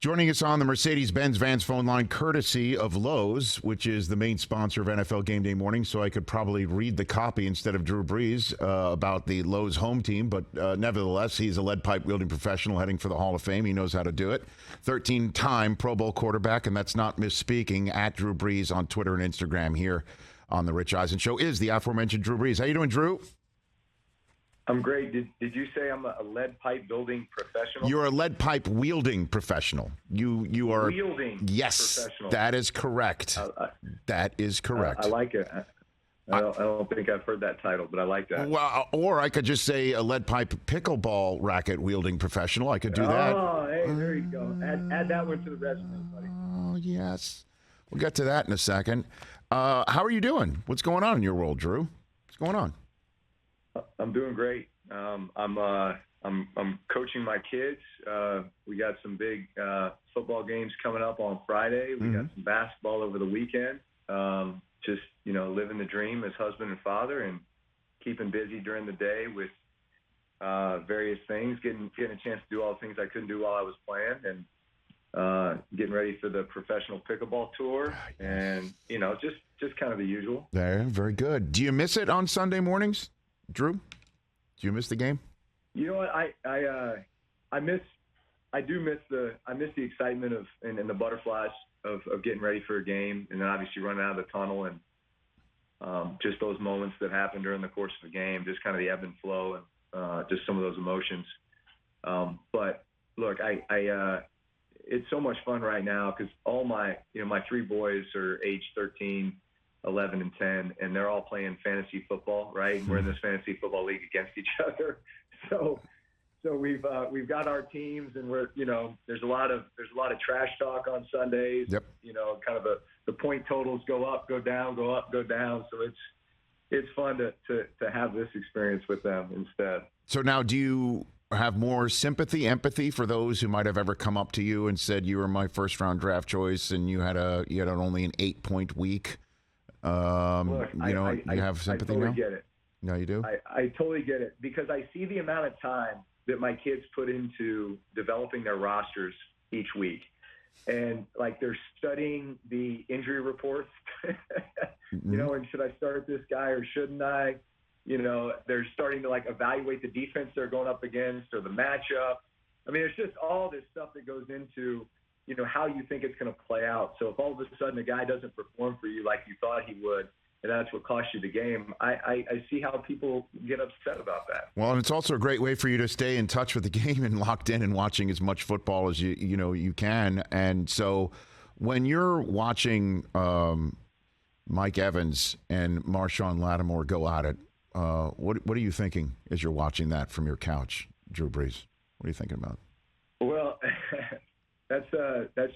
Joining us on the Mercedes-Benz Vans phone line, courtesy of Lowe's, which is the main sponsor of NFL Game Day Morning, so I could probably read the copy instead of Drew Brees about the Lowe's home team. But nevertheless, he's a lead pipe wielding professional heading for the Hall of Fame. He knows how to do it. 13-time Pro Bowl quarterback, and that's not misspeaking, at Drew Brees on Twitter and Instagram here on the Rich Eisen Show is the aforementioned Drew Brees. How you doing, Drew? I'm great. Did you say I'm a lead pipe building professional? You're a lead pipe wielding professional. You are wielding. Yes, professional. that is correct. That is correct. I like it. I don't think I've heard that title, but I like that. Well, or I could just say a lead pipe pickleball racket wielding professional. I could do that. Oh, hey, there you go. Add that one to the resume, buddy. Oh, yes. We'll get to that in a second. How are you doing? What's going on in your world, Drew? What's going on? I'm doing great. I'm coaching my kids. We got some big football games coming up on Friday. We got some basketball over the weekend. Just living the dream as husband and father, and keeping busy during the day with various things. Getting a chance to do all the things I couldn't do while I was playing, and getting ready for the professional pickleball tour, and just kind of the usual. There, very good. Do you miss it on Sunday mornings, Drew? Do you miss the game? You know what? I do miss the excitement of and the butterflies of getting ready for a game, and then obviously running out of the tunnel, and just those moments that happen during the course of the game, just kind of the ebb and flow, and just some of those emotions. But look, it's so much fun right now because all my three boys are age 13, 11, and 10, and they're all playing fantasy football, right? And we're in this fantasy football league against each other. So we've got our teams, and we're there's a lot of trash talk on Sundays. Yep. Kind of the point totals go up, go down, go up, go down. So it's fun to have this experience with them instead. So now, do you have more sympathy, empathy for those who might have ever come up to you and said you were my first round draft choice, and you had only an 8-point week? Look, you have sympathy now? I totally get it. No, you do? I totally get it, because I see the amount of time that my kids put into developing their rosters each week. And they're studying the injury reports, and should I start this guy or shouldn't I? They're starting to evaluate the defense they're going up against or the matchup. I mean, there's just all this stuff that goes into, how you think it's going to play out. So if all of a sudden a guy doesn't perform for you like you thought he would, and that's what cost you the game, I see how people get upset about that. Well, and it's also a great way for you to stay in touch with the game and locked in and watching as much football as you can. And so when you're watching Mike Evans and Marshon Lattimore go at it, what are you thinking as you're watching that from your couch, Drew Brees? What are you thinking about? Well, that's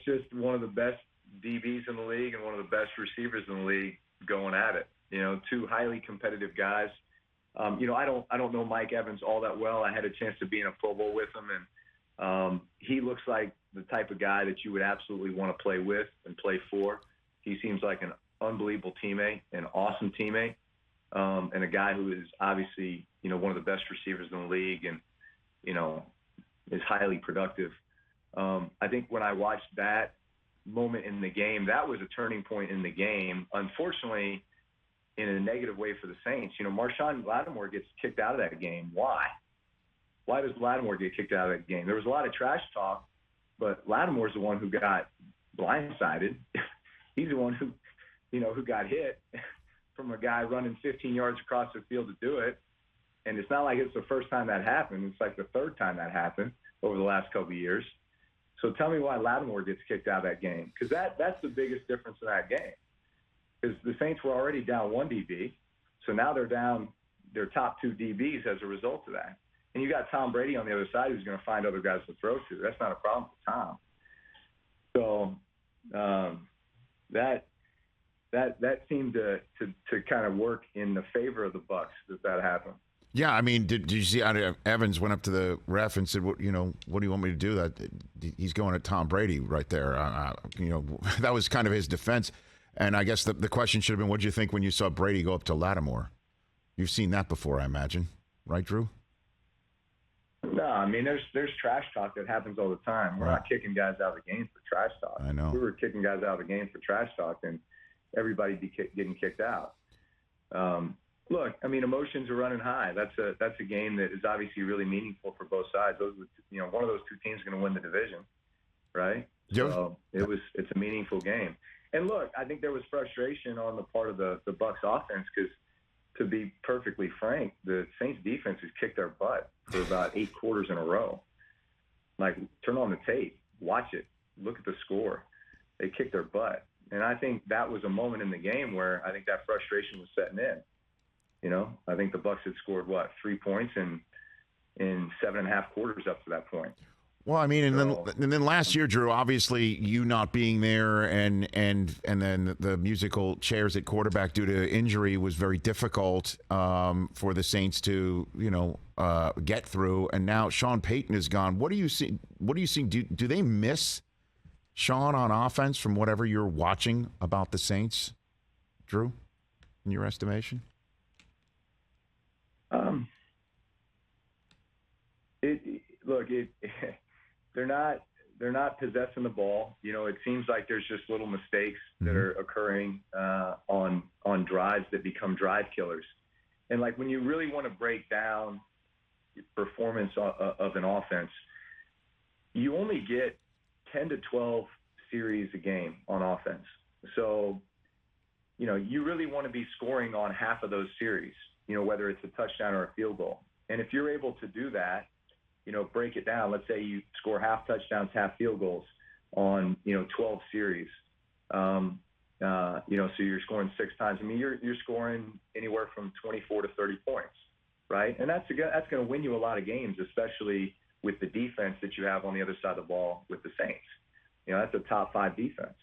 just one of the best DBs in the league and one of the best receivers in the league going at it. Two highly competitive guys. I don't know Mike Evans all that well. I had a chance to be in a Pro Bowl with him, and he looks like the type of guy that you would absolutely want to play with and play for. He seems like an unbelievable teammate, an awesome teammate, and a guy who is obviously, one of the best receivers in the league, and, is highly productive. I think when I watched that moment in the game, that was a turning point in the game. Unfortunately, in a negative way for the Saints. Marshon Lattimore gets kicked out of that game. Why? Why does Lattimore get kicked out of that game? There was a lot of trash talk, but Lattimore's the one who got blindsided. He's the one who got hit from a guy running 15 yards across the field to do it. And it's not like it's the first time that happened. It's like the third time that happened over the last couple of years. So tell me why Lattimore gets kicked out of that game, because that's the biggest difference in that game. Because the Saints were already down one DB, so now they're down their top two DBs as a result of that. And you got Tom Brady on the other side who's going to find other guys to throw to. That's not a problem for Tom. So that seemed to kind of work in the favor of the Bucs that happened. Yeah, I mean, did you see Evans went up to the ref and said, what do you want me to do? That he's going at Tom Brady right there. That was kind of his defense. And I guess the question should have been, what did you think when you saw Brady go up to Lattimore? You've seen that before, I imagine. Right, Drew? No, I mean, there's trash talk that happens all the time. We're not kicking guys out of the game for trash talk. I know. If we were kicking guys out of the game for trash talk, then everybody'd be getting kicked out. Look, I mean, emotions are running high. That's a game that is obviously really meaningful for both sides. One of those two teams is going to win the division, right? So it's a meaningful game. And look, I think there was frustration on the part of the Bucs offense because, to be perfectly frank, the Saints defense has kicked their butt for about 8 quarters in a row. Like, turn on the tape, watch it, look at the score. They kicked their butt. And I think that was a moment in the game where I think that frustration was setting in. I think the Bucs had scored, 3 points in 7.5 quarters up to that point. Well, I mean, and then last year, Drew, obviously you not being there and then the musical chairs at quarterback due to injury was very difficult for the Saints to, get through. And now Sean Payton is gone. What do you see? Do they miss Sean on offense from whatever you're watching about the Saints, Drew, in your estimation? They're not possessing the ball. It seems like there's just little mistakes that are occurring on drives that become drive killers. And like when you really want to break down performance of an offense, you only get 10 to 12 series a game on offense. So, you really want to be scoring on half of those series, whether it's a touchdown or a field goal. And if you're able to do that, break it down. Let's say you score half touchdowns, half field goals on, 12 series. So you're scoring 6 times. I mean, you're scoring anywhere from 24 to 30 points, right? And that's going to win you a lot of games, especially with the defense that you have on the other side of the ball with the Saints. That's a top 5 defense.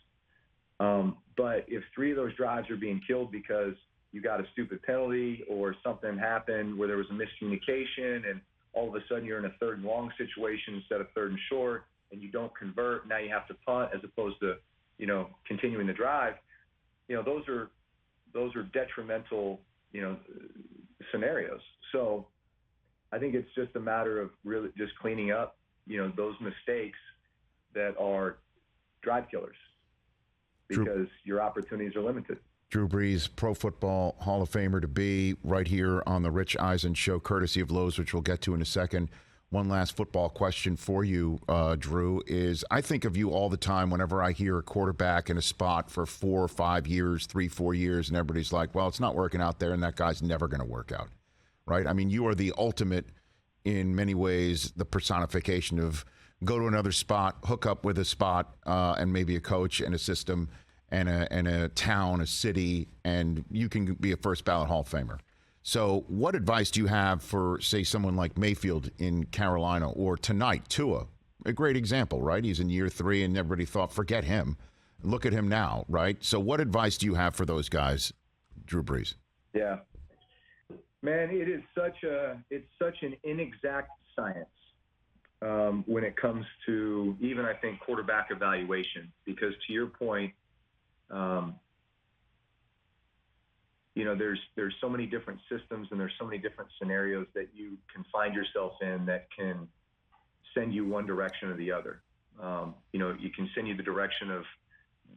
But if 3 of those drives are being killed because you got a stupid penalty or something happened where there was a miscommunication and all of a sudden you're in a 3rd and long situation instead of 3rd and short and you don't convert, now you have to punt as opposed to, continuing the drive, those are detrimental, scenarios. So I think it's just a matter of really just cleaning up, those mistakes that are drive killers because your opportunities are limited. Drew Brees, Pro Football Hall of Famer to be, right here on the Rich Eisen Show, courtesy of Lowe's, which we'll get to in a second. One last football question for you, Drew, is I think of you all the time whenever I hear a quarterback in a spot for 4 or 5 years, 3, 4 years, and everybody's like, well, it's not working out there, and that guy's never going to work out, right? I mean, you are the ultimate, in many ways, the personification of go to another spot, hook up with a spot, and maybe a coach and a system, and a town, a city, and you can be a first ballot Hall of Famer. So what advice do you have for, say, someone like Mayfield in Carolina, or tonight, Tua? A great example, right? He's in year 3 and everybody thought, forget him. Look at him now, right? So what advice do you have for those guys, Drew Brees? Yeah. Man, it's such an inexact science when it comes to even, I think, quarterback evaluation, because to your point, there's so many different systems and there's so many different scenarios that you can find yourself in that can send you one direction or the other. You can send you the direction of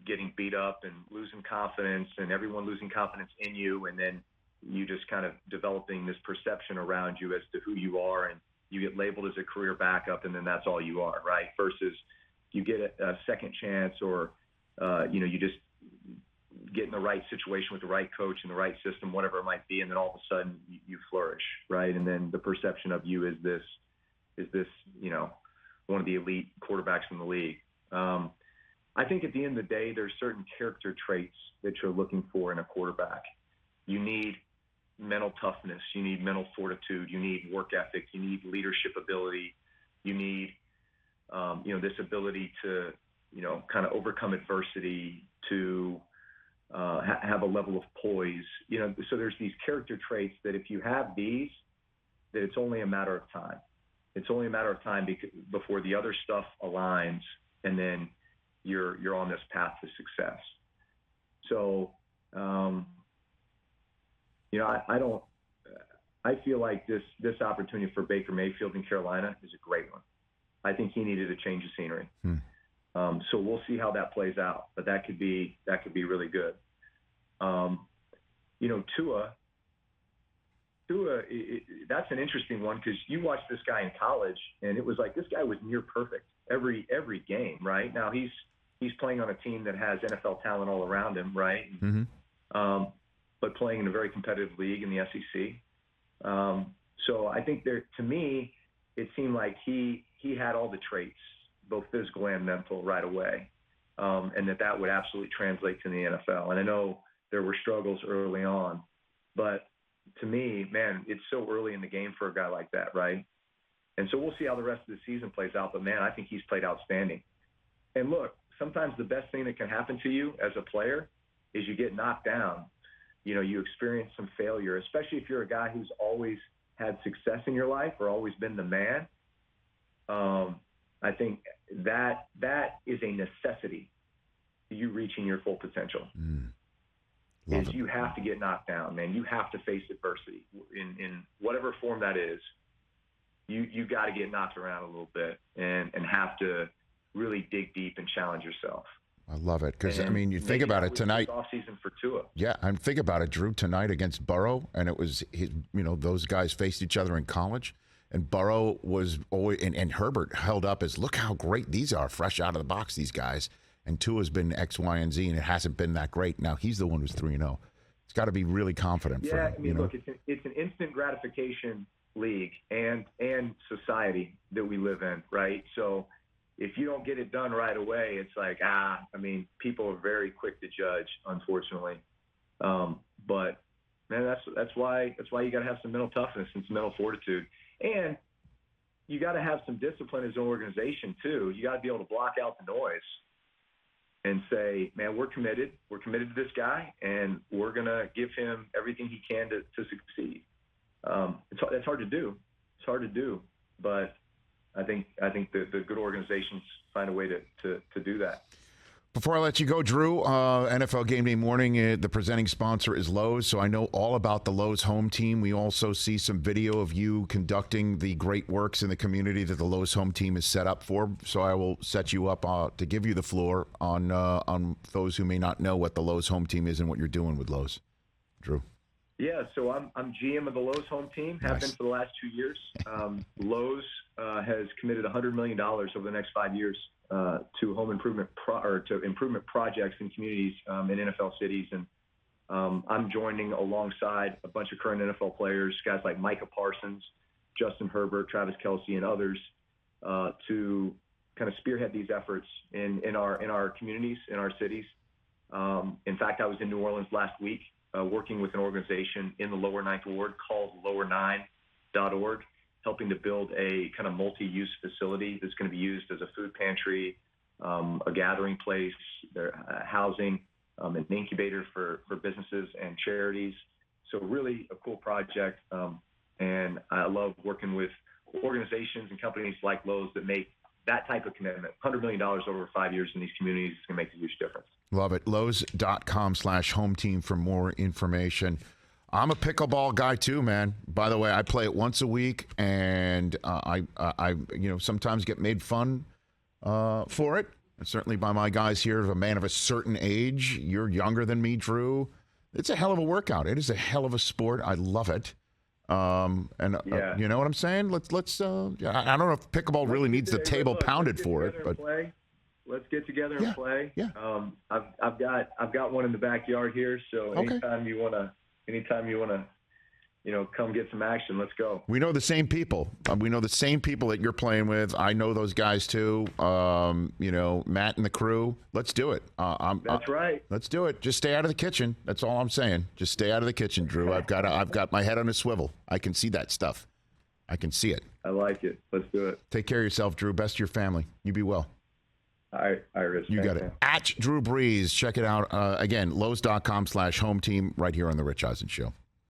getting beat up and losing confidence and everyone losing confidence in you, and then you just kind of developing this perception around you as to who you are, and you get labeled as a career backup, and then that's all you are, right? Versus you get a second chance, or you just get in the right situation with the right coach and the right system, whatever it might be, and then all of a sudden you flourish, right? And then the perception of you is this, one of the elite quarterbacks in the league. I think at the end of the day, there's certain character traits that you're looking for in a quarterback. You need mental toughness. You need mental fortitude. You need work ethic. You need leadership ability. You need, this ability to, kind of overcome adversity, to have a level of poise. So there's these character traits that if you have these, that it's only a matter of time. It's only a matter of time before the other stuff aligns, and then you're on this path to success. So, I feel like this opportunity for Baker Mayfield in Carolina is a great one. I think he needed a change of scenery. So we'll see how that plays out, but that could be really good. Tua, that's an interesting one because you watched this guy in college, and it was like this guy was near perfect every game. Right now, he's playing on a team that has NFL talent all around him, right? But playing in a very competitive league in the SEC. So I think to me, it seemed like he had all the traits, both physical and mental, right away, and that would absolutely translate to the NFL. And I know there were struggles early on, but to me, man, it's so early in the game for a guy like that, right? And so we'll see how the rest of the season plays out. But, man, I think he's played outstanding. And, look, sometimes the best thing that can happen to you as a player is you get knocked down. You experience some failure, especially if you're a guy who's always had success in your life or always been the man. I think that is a necessity to you reaching your full potential. You have to get knocked down, man. You have to face adversity in whatever form that is. You got to get knocked around a little bit and have to really dig deep and challenge yourself. I love it because, I mean, you think about it tonight. Off-season for Tua. Yeah, and think about it, Drew, tonight against Burrow, and it was, those guys faced each other in college, and Burrow was always, and Herbert held up as, look how great these are, fresh out of the box, these guys. And Tua's been X, Y, and Z, and it hasn't been that great. Now he's the one who's 3-0. It's got to be really confident for him. I mean, look, it's an instant gratification league and society that we live in, right? So if you don't get it done right away, it's like, people are very quick to judge, unfortunately. But man, that's why you got to have some mental toughness and some mental fortitude, and you got to have some discipline as an organization too. You got to be able to block out the noise and say, man, we're committed to this guy, and we're going to give him everything he can to succeed. It's hard to do. It's hard to do, but I think the good organizations find a way to do that. Before I let you go, Drew, NFL Game Day Morning, the presenting sponsor is Lowe's, so I know all about the Lowe's home team. We also see some video of you conducting the great works in the community that the Lowe's home team is set up for, so I will set you up to give you the floor on those who may not know what the Lowe's home team is and what you're doing with Lowe's. Drew. Yeah, so I'm GM of the Lowe's home team, have been for the last 2 years. Lowe's has committed $100 million over the next 5 years to home improvement improvement projects in communities in NFL cities, and I'm joining alongside a bunch of current NFL players, guys like Micah Parsons, Justin Herbert, Travis Kelce, and others, to kind of spearhead these efforts in our communities, in our cities. In fact, I was in New Orleans last week working with an organization in the Lower Ninth Ward called lower9.org, helping to build a kind of multi-use facility that's going to be used as a food pantry, a gathering place, housing, an incubator for businesses and charities. So really a cool project. And I love working with organizations and companies like Lowe's that make that type of commitment. $100 million over 5 years in these communities is going to make a huge difference. Love it. Lowe's.com/home team for more information. I'm a pickleball guy too, man. By the way, I play it once a week, and I sometimes get made fun for it. And certainly by my guys here, a man of a certain age. You're younger than me, Drew. It's a hell of a workout. It is a hell of a sport. I love it. You know what I'm saying? Let's. I don't know if pickleball really needs the table pounded for it, but let's get together and play. Yeah. I've got one in the backyard here, so anytime you wanna, come get some action, let's go. We know the same people. We know the same people that you're playing with. I know those guys too. Matt and the crew. Let's do it. That's right. Let's do it. Just stay out of the kitchen. That's all I'm saying. Just stay out of the kitchen, Drew. I've got my head on a swivel. I can see that stuff. I can see it. I like it. Let's do it. Take care of yourself, Drew. Best of your family. You be well. All right, Iris. You got it. Man. At Drew Brees. Check it out. Again, Lowe's.com/home team right here on The Rich Eisen Show.